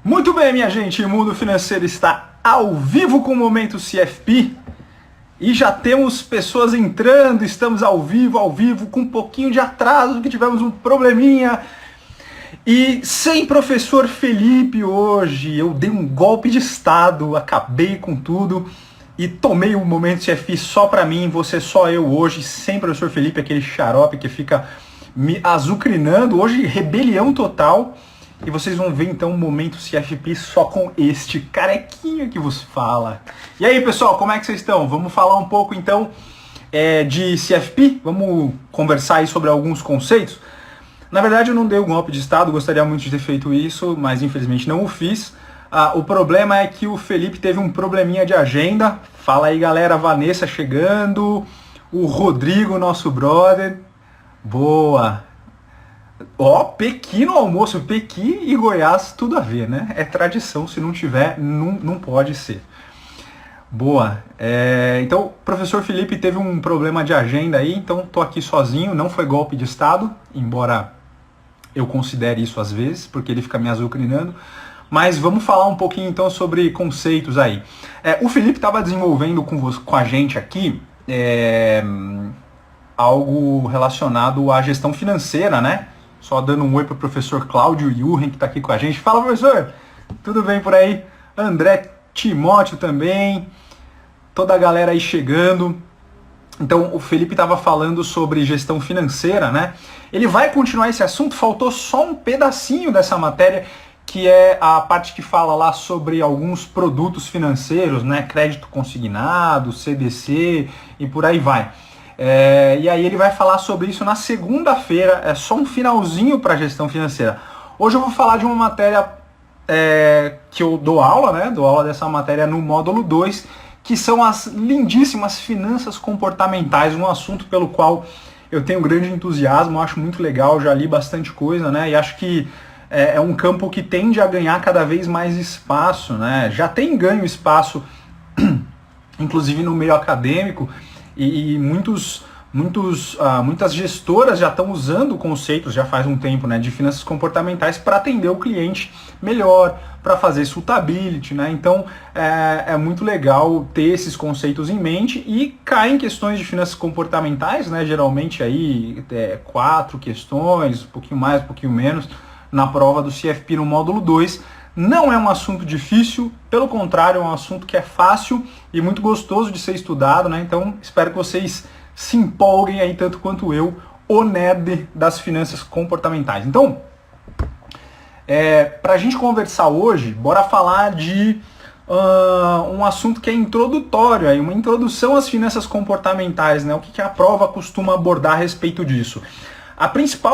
Muito bem, minha gente, o Mundo Financeiro está ao vivo com o Momento CFP e já temos pessoas entrando, estamos ao vivo, com um pouquinho de atraso, que tivemos um probleminha. E sem professor Felipe hoje, eu dei um golpe de estado, acabei com tudo e tomei o Momento CFP só para mim, você só eu hoje, sem professor Felipe, aquele xarope que fica me azucrinando, hoje rebelião total. E vocês vão ver então o Momento CFP só com este carequinha que vos fala. E aí pessoal, como é que vocês estão? Vamos falar um pouco então de CFP? Vamos conversar aí sobre alguns conceitos? Na verdade eu não dei um golpe de estado, gostaria muito de ter feito isso, mas infelizmente não o fiz. O problema é que o Felipe teve um probleminha de agenda. Fala aí galera, Vanessa chegando, o Rodrigo, nosso brother. Boa! Ó, Pequi no almoço, Pequi e Goiás, tudo a ver, né? É tradição, se não tiver, não pode ser. Boa. Então, o professor Felipe teve um problema de agenda aí, então tô aqui sozinho, não foi golpe de estado, embora eu considere isso às vezes, porque ele fica me azucrinando. Mas vamos falar um pouquinho então sobre conceitos aí. O Felipe estava desenvolvendo com a gente aqui algo relacionado à gestão financeira, né? Só dando um oi para o professor Cláudio Jurgen, que está aqui com a gente. Fala, professor! Tudo bem por aí? André Timóteo também. Toda a galera aí chegando. Então, o Felipe estava falando sobre gestão financeira, né? Ele vai continuar esse assunto, faltou só um pedacinho dessa matéria, que é a parte que fala lá sobre alguns produtos financeiros, né? Crédito consignado, CDC e por aí vai. E aí ele vai falar sobre isso na segunda-feira, é só um finalzinho para gestão financeira. Hoje eu vou falar de uma matéria que eu dou aula, né? Dou aula dessa matéria no módulo 2, que são as lindíssimas finanças comportamentais, um assunto pelo qual eu tenho grande entusiasmo, acho muito legal, já li bastante coisa, né? E acho que é um campo que tende a ganhar cada vez mais espaço, né? Já tem ganho espaço, inclusive no meio acadêmico, e muitas gestoras já estão usando conceitos, já faz um tempo, né, de finanças comportamentais para atender o cliente melhor, para fazer suitability, né? Então é muito legal ter esses conceitos em mente e cair em questões de finanças comportamentais, né? Geralmente aí 4 questões, um pouquinho mais, um pouquinho menos, na prova do CFP no módulo 2. Não é um assunto difícil, pelo contrário, é um assunto que é fácil e muito gostoso de ser estudado, né? Então, espero que vocês se empolguem aí tanto quanto eu, o nerd das finanças comportamentais. Então, para a gente conversar hoje, bora falar de um assunto que é introdutório, aí, uma introdução às finanças comportamentais, né? O que a prova costuma abordar a respeito disso? A principal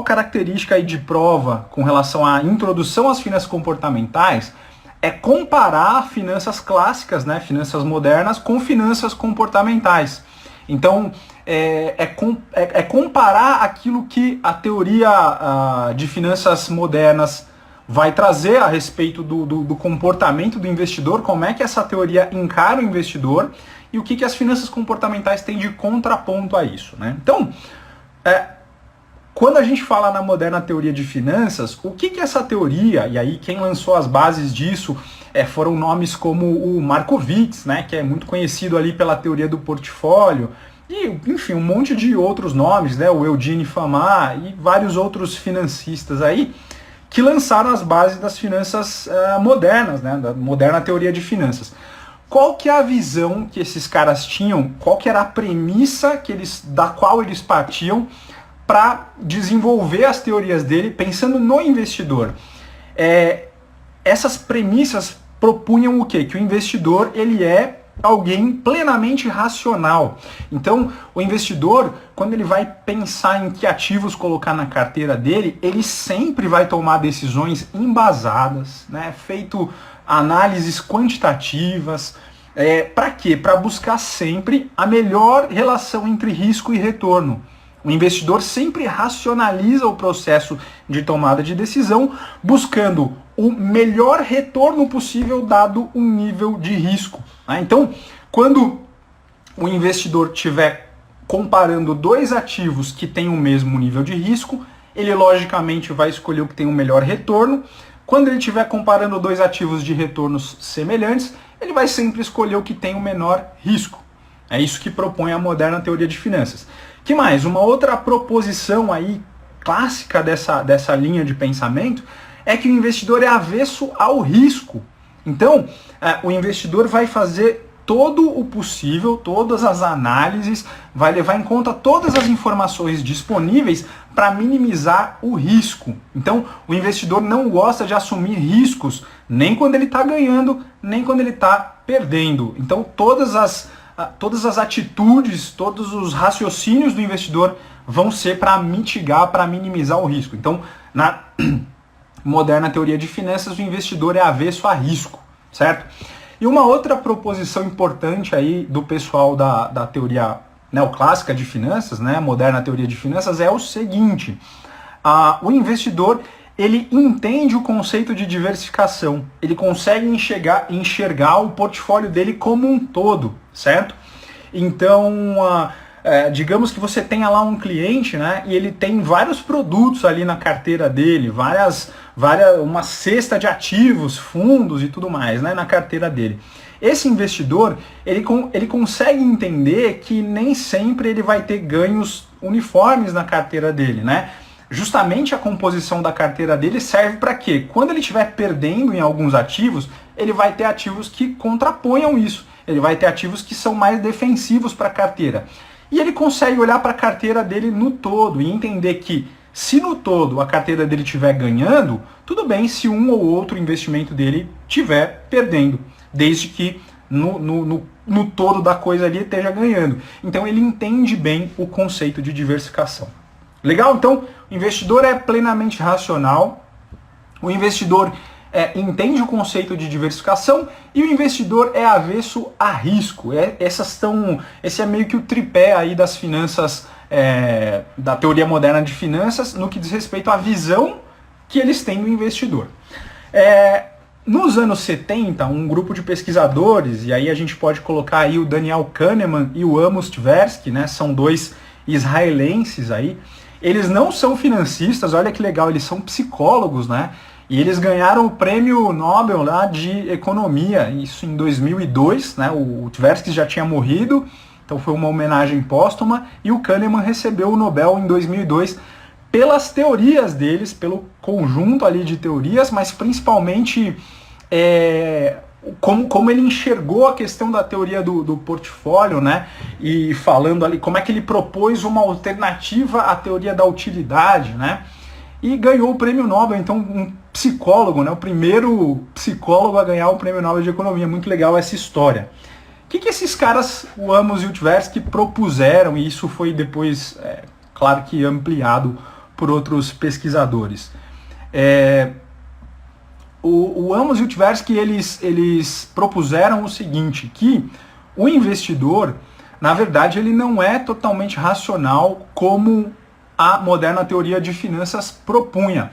característica aí de prova com relação à introdução às finanças comportamentais é comparar finanças clássicas, né, finanças modernas, com finanças comportamentais. Então, é comparar aquilo que a teoria de finanças modernas vai trazer a respeito do comportamento do investidor, como é que essa teoria encara o investidor, e o que as finanças comportamentais têm de contraponto a isso, né? Então, quando a gente fala na moderna teoria de finanças, o que essa teoria, e aí quem lançou as bases disso foram nomes como o Markowitz, né, que é muito conhecido ali pela teoria do portfólio, e enfim, um monte de outros nomes, né, o Eugene Fama e vários outros financistas aí, que lançaram as bases das finanças modernas, né, da moderna teoria de finanças. Qual que é a visão que esses caras tinham? Qual que era a premissa da qual eles partiam para desenvolver as teorias dele, pensando no investidor? Essas premissas propunham o quê? Que o investidor ele é alguém plenamente racional. Então, o investidor, quando ele vai pensar em que ativos colocar na carteira dele, ele sempre vai tomar decisões embasadas, né? Feito análises quantitativas. Para quê? Para buscar sempre a melhor relação entre risco e retorno. O investidor sempre racionaliza o processo de tomada de decisão, buscando o melhor retorno possível dado um nível de risco, né? Então, quando o investidor estiver comparando dois ativos que têm o mesmo nível de risco, ele logicamente vai escolher o que tem o melhor retorno, Quando ele estiver comparando dois ativos de retornos semelhantes, ele vai sempre escolher o que tem o menor risco. É isso que propõe a moderna teoria de finanças. Que mais? Uma outra proposição aí clássica dessa linha de pensamento é que o investidor é avesso ao risco. Então, o investidor vai fazer todo o possível, todas as análises, vai levar em conta todas as informações disponíveis para minimizar o risco. Então, o investidor não gosta de assumir riscos, nem quando ele está ganhando, nem quando ele está perdendo. Então, todas as atitudes, todos os raciocínios do investidor vão ser para mitigar, para minimizar o risco. Então, na moderna teoria de finanças, o investidor é avesso a risco, certo? E uma outra proposição importante aí do pessoal da teoria neoclássica de finanças, né, moderna teoria de finanças, é o seguinte: o investidor ele entende o conceito de diversificação, ele consegue enxergar o portfólio dele como um todo, certo? Então, digamos que você tenha lá um cliente, né, e ele tem vários produtos ali na carteira dele, uma cesta de ativos, fundos e tudo mais, né, na carteira dele. Esse investidor, ele consegue entender que nem sempre ele vai ter ganhos uniformes na carteira dele, né? Justamente a composição da carteira dele serve para quê? Quando ele estiver perdendo em alguns ativos, ele vai ter ativos que contraponham isso. Ele vai ter ativos que são mais defensivos para a carteira. E ele consegue olhar para a carteira dele no todo e entender que, se no todo a carteira dele estiver ganhando, tudo bem se um ou outro investimento dele estiver perdendo, desde que no todo da coisa ali esteja ganhando. Então ele entende bem o conceito de diversificação. Legal? Então, o investidor é plenamente racional, o investidor entende o conceito de diversificação e o investidor é avesso a risco. Esse é meio que o tripé aí das finanças, da teoria moderna de finanças, no que diz respeito à visão que eles têm do investidor. Nos anos 70, um grupo de pesquisadores, e aí a gente pode colocar aí o Daniel Kahneman e o Amos Tversky, né, são dois israelenses aí, eles não são financistas, olha que legal, eles são psicólogos, né? E eles ganharam o prêmio Nobel lá de Economia, isso em 2002, né? O Tversky já tinha morrido, então foi uma homenagem póstuma, e o Kahneman recebeu o Nobel em 2002 pelas teorias deles, pelo conjunto ali de teorias, mas principalmente como ele enxergou a questão da teoria do portfólio, né? E falando ali como é que ele propôs uma alternativa à teoria da utilidade, né? E ganhou o prêmio Nobel, então um psicólogo, né? O primeiro psicólogo a ganhar o prêmio Nobel de Economia. Muito legal essa história. O que esses caras, o Amos e o Tversky, propuseram? E isso foi depois, claro que ampliado por outros pesquisadores. O Amos e o Tversky, eles propuseram o seguinte, que o investidor, na verdade, ele não é totalmente racional como a moderna teoria de finanças propunha.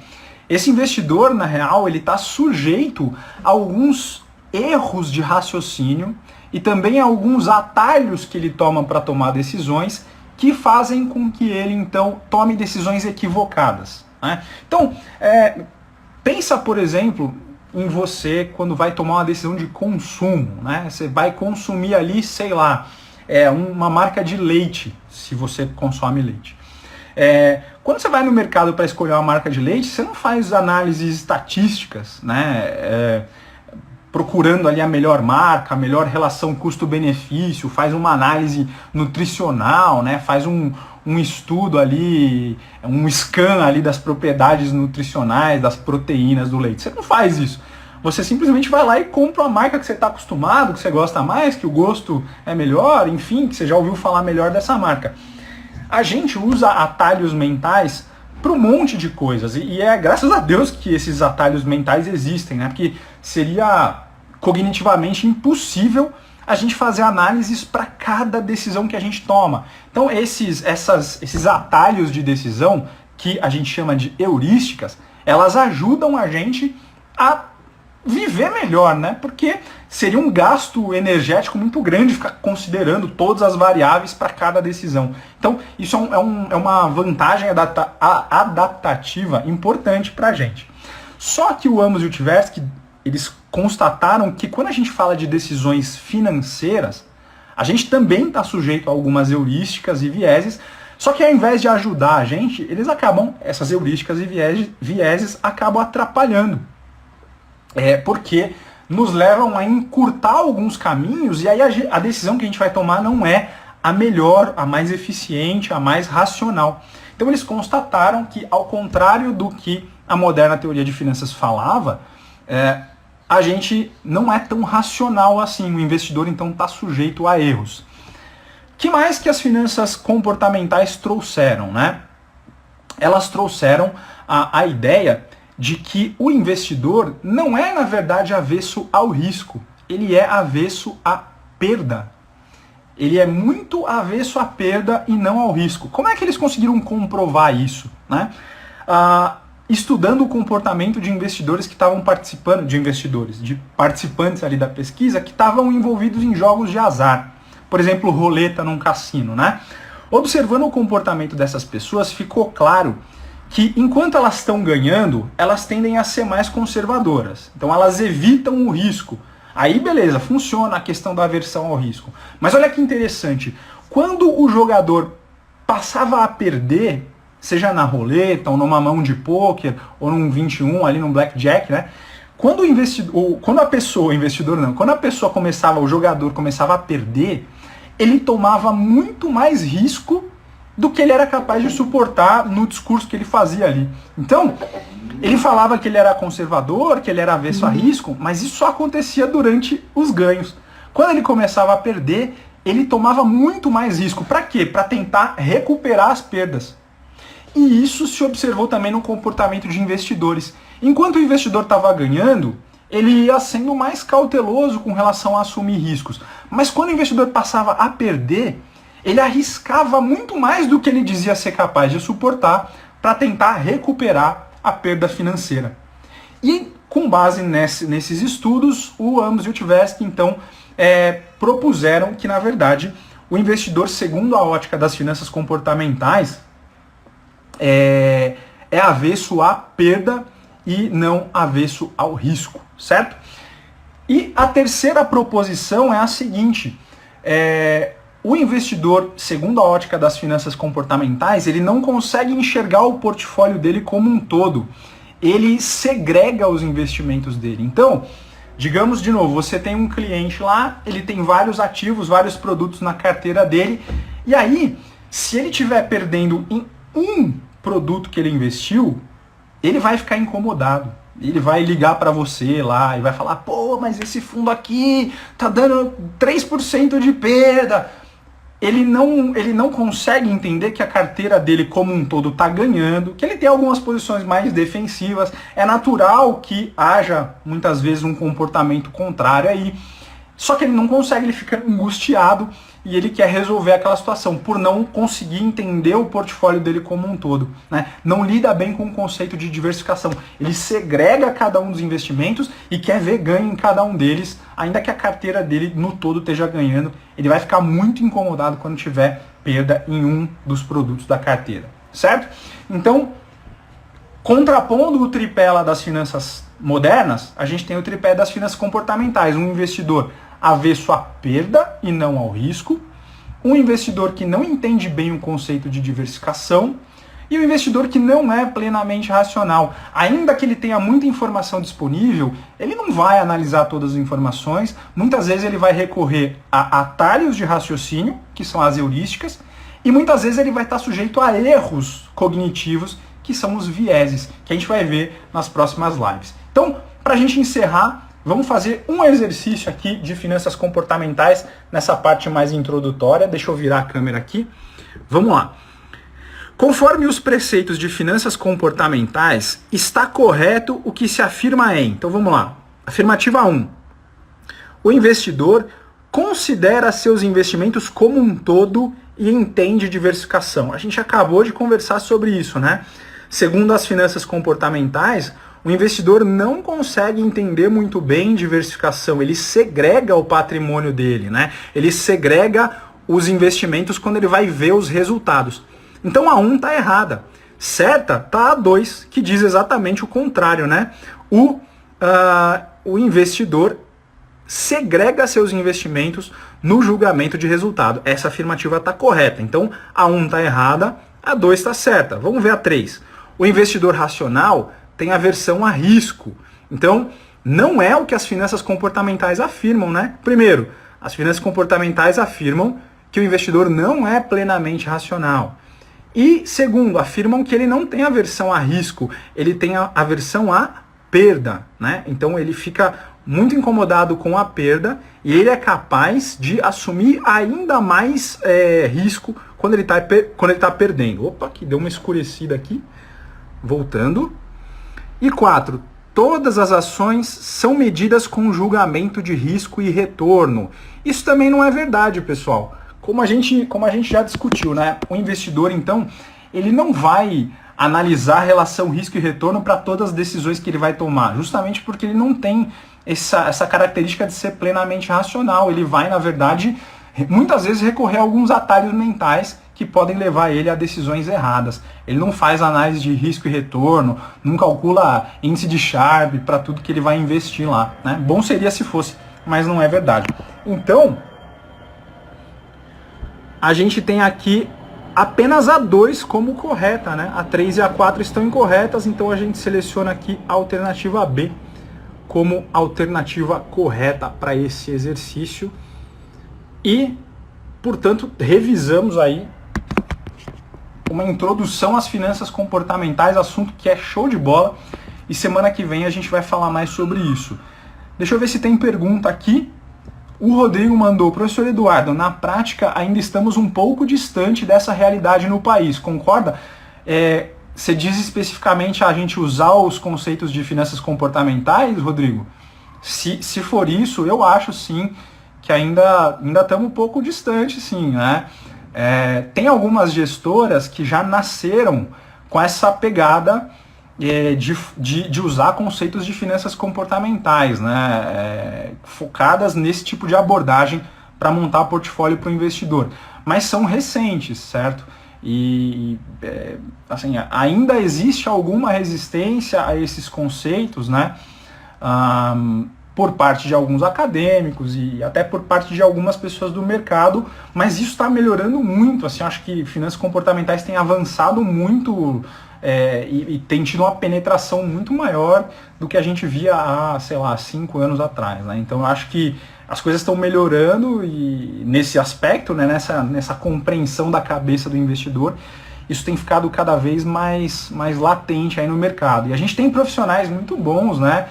Esse investidor, na real, ele está sujeito a alguns erros de raciocínio e também a alguns atalhos que ele toma para tomar decisões que fazem com que ele, então, tome decisões equivocadas, né? Então, pensa, por exemplo, em você quando vai tomar uma decisão de consumo, né? Você vai consumir ali, sei lá, uma marca de leite, se você consome leite. Quando você vai no mercado para escolher uma marca de leite, você não faz análises estatísticas, né? Procurando ali a melhor marca, a melhor relação custo-benefício, faz uma análise nutricional, né? Faz um estudo ali, um scan ali das propriedades nutricionais, das proteínas do leite. Você não faz isso. Você simplesmente vai lá e compra uma marca que você está acostumado, que você gosta mais, que o gosto é melhor, enfim, que você já ouviu falar melhor dessa marca. A gente usa atalhos mentais para um monte de coisas, e é graças a Deus que esses atalhos mentais existem, né? Porque seria cognitivamente impossível a gente fazer análises para cada decisão que a gente toma. Então esses atalhos de decisão, que a gente chama de heurísticas, elas ajudam a gente a viver melhor, né? Porque seria um gasto energético muito grande ficar considerando todas as variáveis para cada decisão. Então isso é uma vantagem adaptativa importante para a gente. Só que o Amos e o Tversky, eles constataram que quando a gente fala de decisões financeiras, a gente também está sujeito a algumas heurísticas e vieses, só que ao invés de ajudar a gente, eles acabam, essas heurísticas e vieses acabam atrapalhando. Porque nos levam a encurtar alguns caminhos e aí a decisão que a gente vai tomar não é a melhor, a mais eficiente, a mais racional. Então eles constataram que, ao contrário do que a moderna teoria de finanças falava, a gente não é tão racional assim, o investidor então está sujeito a erros. Que mais que as finanças comportamentais trouxeram, né? Elas trouxeram a ideia de que o investidor não é, na verdade, avesso ao risco, ele é avesso à perda. Ele é muito avesso à perda e não ao risco. Como é que eles conseguiram comprovar isso, né? Estudando o comportamento de investidores que estavam participando, de participantes ali da pesquisa que estavam envolvidos em jogos de azar. Por exemplo, roleta num cassino, né? Observando o comportamento dessas pessoas, ficou claro que enquanto elas estão ganhando, elas tendem a ser mais conservadoras. Então elas evitam o risco. Aí beleza, funciona a questão da aversão ao risco. Mas olha que interessante, quando o jogador passava a perder, seja na roleta, ou numa mão de pôquer, ou num 21 ali no blackjack, né? Quando o jogador começava a perder, ele tomava muito mais risco do que ele era capaz de suportar no discurso que ele fazia ali. Então, ele falava que ele era conservador, que ele era avesso a risco, mas isso só acontecia durante os ganhos. Quando ele começava a perder, ele tomava muito mais risco. Para quê? Para tentar recuperar as perdas. E isso se observou também no comportamento de investidores. Enquanto o investidor estava ganhando, ele ia sendo mais cauteloso com relação a assumir riscos. Mas quando o investidor passava a perder, ele arriscava muito mais do que ele dizia ser capaz de suportar para tentar recuperar a perda financeira. E com base nesses estudos, o Amos e o Tversky, então, propuseram que, na verdade, o investidor, segundo a ótica das finanças comportamentais, é avesso à perda e não avesso ao risco, certo? E a terceira proposição é a seguinte: o investidor, segundo a ótica das finanças comportamentais, ele não consegue enxergar o portfólio dele como um todo. Ele segrega os investimentos dele. Então, digamos de novo, você tem um cliente lá, ele tem vários ativos, vários produtos na carteira dele, e aí, se ele estiver perdendo em um produto que ele investiu, ele vai ficar incomodado. Ele vai ligar para você lá e vai falar: pô, mas esse fundo aqui tá dando 3% de perda. Ele não consegue entender que a carteira dele como um todo está ganhando, que ele tem algumas posições mais defensivas. É natural que haja, muitas vezes, um comportamento contrário aí. Só que ele não consegue, ele fica angustiado e ele quer resolver aquela situação por não conseguir entender o portfólio dele como um todo, né? Não lida bem com o conceito de diversificação. Ele segrega cada um dos investimentos e quer ver ganho em cada um deles, ainda que a carteira dele no todo esteja ganhando. Ele vai ficar muito incomodado quando tiver perda em um dos produtos da carteira, certo? Então, contrapondo o tripé lá das finanças modernas, a gente tem o tripé das finanças comportamentais. Um investidor avesso à perda e não ao risco, um investidor que não entende bem o conceito de diversificação e um investidor que não é plenamente racional. Ainda que ele tenha muita informação disponível, ele não vai analisar todas as informações, muitas vezes ele vai recorrer a atalhos de raciocínio, que são as heurísticas, e muitas vezes ele vai estar sujeito a erros cognitivos, que são os vieses, que a gente vai ver nas próximas lives. Então, para a gente encerrar, vamos fazer um exercício aqui de finanças comportamentais nessa parte mais introdutória. Deixa eu virar a câmera aqui. Vamos lá. Conforme os preceitos de finanças comportamentais, está correto o que se afirma em... Então vamos lá. Afirmativa 1. O investidor considera seus investimentos como um todo e entende diversificação. A gente acabou de conversar sobre isso, né? Segundo as finanças comportamentais, o investidor não consegue entender muito bem diversificação, ele segrega o patrimônio dele, né? Ele segrega os investimentos quando ele vai ver os resultados. Então a 1 está errada. Certa tá a 2, que diz exatamente o contrário, né? O investidor segrega seus investimentos no julgamento de resultado. Essa afirmativa está correta. Então, a 1 está errada, a 2 está certa. Vamos ver a 3. O investidor racional tem aversão a risco. Então, não é o que as finanças comportamentais afirmam, né? Primeiro, as finanças comportamentais afirmam que o investidor não é plenamente racional. E, segundo, afirmam que ele não tem aversão a risco, ele tem aversão a perda, né? Então ele fica muito incomodado com a perda e ele é capaz de assumir ainda mais risco quando ele tá perdendo. Opa, que deu uma escurecida aqui. Voltando. E 4. Todas as ações são medidas com julgamento de risco e retorno. Isso também não é verdade, pessoal. Como a gente já discutiu, né? O investidor, então, ele não vai analisar a relação risco e retorno para todas as decisões que ele vai tomar, justamente porque ele não tem essa característica de ser plenamente racional. Ele vai, na verdade, muitas vezes recorrer a alguns atalhos mentais que podem levar ele a decisões erradas. Ele não faz análise de risco e retorno, não calcula índice de Sharpe para tudo que ele vai investir lá, né? Bom seria se fosse, mas não é verdade. Então, a gente tem aqui apenas a 2 como correta, né? A 3 e a 4 estão incorretas, então a gente seleciona aqui a alternativa B como alternativa correta para esse exercício. E, portanto, revisamos aí uma introdução às finanças comportamentais, assunto que é show de bola, e semana que vem a gente vai falar mais sobre isso. Deixa eu ver se tem pergunta aqui. O Rodrigo mandou: professor Eduardo, na prática ainda estamos um pouco distante dessa realidade no país, concorda? Você diz especificamente a gente usar os conceitos de finanças comportamentais, Rodrigo? Se for isso, eu acho sim que ainda estamos um pouco distante, sim, né? Tem algumas gestoras que já nasceram com essa pegada de usar conceitos de finanças comportamentais, né? Focadas nesse tipo de abordagem para montar portfólio para o investidor. Mas são recentes, certo? E assim, ainda existe alguma resistência a esses conceitos, né? Por parte de alguns acadêmicos e até por parte de algumas pessoas do mercado, mas isso está melhorando muito. Assim, acho que finanças comportamentais têm avançado muito e tem tido uma penetração muito maior do que a gente via há, sei lá, 5 anos atrás, né? Então eu acho que as coisas estão melhorando e nesse aspecto, né, nessa compreensão da cabeça do investidor, isso tem ficado cada vez mais latente aí no mercado. E a gente tem profissionais muito bons, né,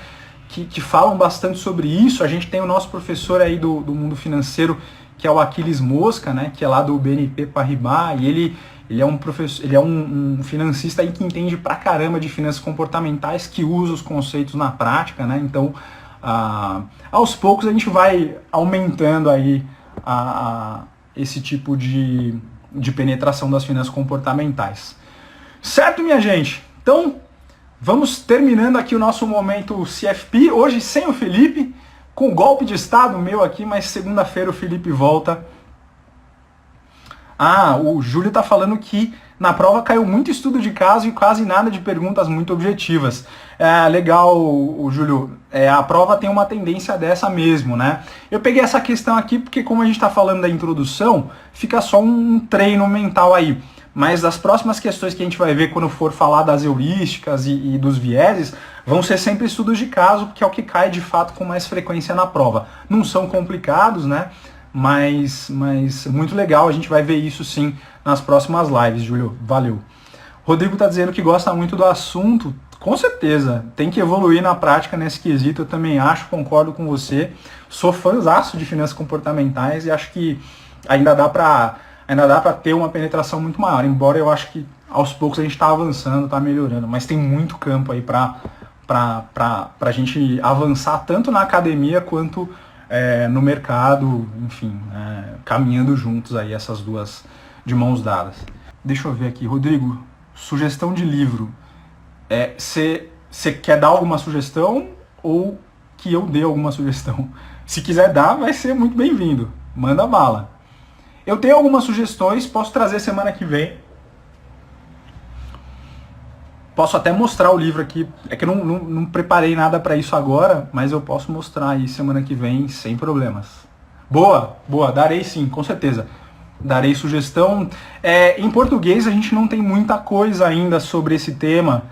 que falam bastante sobre isso. A gente tem o nosso professor aí do mundo financeiro, que é o Aquiles Mosca, né, que é lá do BNP Paribas, e ele é um professor, ele é um financista aí que entende pra caramba de finanças comportamentais, que usa os conceitos na prática, né? Então, aos poucos a gente vai aumentando aí esse tipo de penetração das finanças comportamentais. Certo, minha gente? Então, vamos terminando aqui o nosso momento CFP, hoje sem o Felipe, com golpe de estado meu aqui, mas segunda-feira o Felipe volta. O Júlio tá falando que na prova caiu muito estudo de caso e quase nada de perguntas muito objetivas. Legal, Júlio. A prova tem uma tendência dessa mesmo, né? Eu peguei essa questão aqui porque, como a gente está falando da introdução, fica só um treino mental aí. Mas as próximas questões que a gente vai ver quando for falar das heurísticas e dos vieses vão ser sempre estudos de caso, que é o que cai de fato com mais frequência na prova. Não são complicados, né? Mas muito legal, a gente vai ver isso sim nas próximas lives, Júlio. Valeu. Rodrigo tá dizendo que gosta muito do assunto. Com certeza, tem que evoluir na prática nesse quesito, eu também acho, concordo com você. Sou fãzaço de finanças comportamentais e acho que ainda dá para ter uma penetração muito maior, embora eu acho que aos poucos a gente está avançando, está melhorando, mas tem muito campo aí para a gente avançar tanto na academia quanto no mercado, enfim, caminhando juntos aí, essas duas de mãos dadas. Deixa eu ver aqui, Rodrigo, sugestão de livro. Você quer dar alguma sugestão ou que eu dê alguma sugestão? Se quiser dar, vai ser muito bem-vindo. Manda bala. Eu tenho algumas sugestões, posso trazer semana que vem. Posso até mostrar o livro aqui, é que eu não preparei nada para isso agora, mas eu posso mostrar aí semana que vem sem problemas. Boa, darei sim, com certeza. Darei sugestão. Em português a gente não tem muita coisa ainda sobre esse tema.